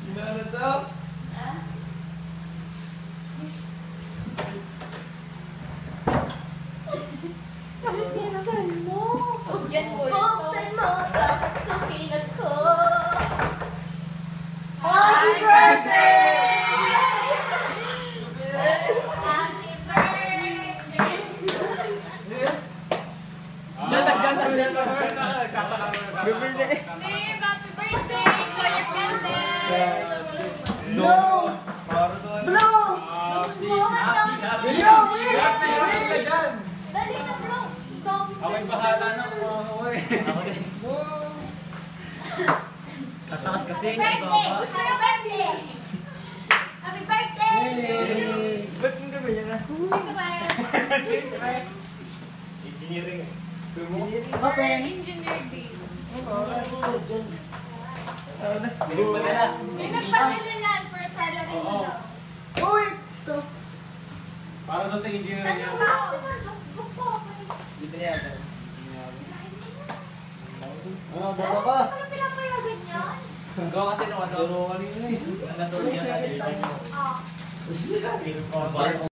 Sino na to? Buksan mo! Buksan mo, papasukin ako. Happy birthday! Happy birthday! Bibili. Babe, happy birthday! Kuya Vincent! Blow! Blow! Blow! Dali na, bro! Dami Ako'y bahala na mga kawoy. Tatakas kasi. birthday! Gusto yung birthday! Happy birthday! Ba't hindi ba yan ah? Secret! Engineering. Open! Engineer day. Biling pa nila. May nagpabili niyan for salary mo Oo. daw. Uy! Ito! Para daw sa engineer Saan niya. yung box? Gusto ko. Dito niya. Ano, dala pa? Ano pinapayagan yan? Gawa kasi nung ano. Turo kanina eh. Natulog niya. Ah. Oh,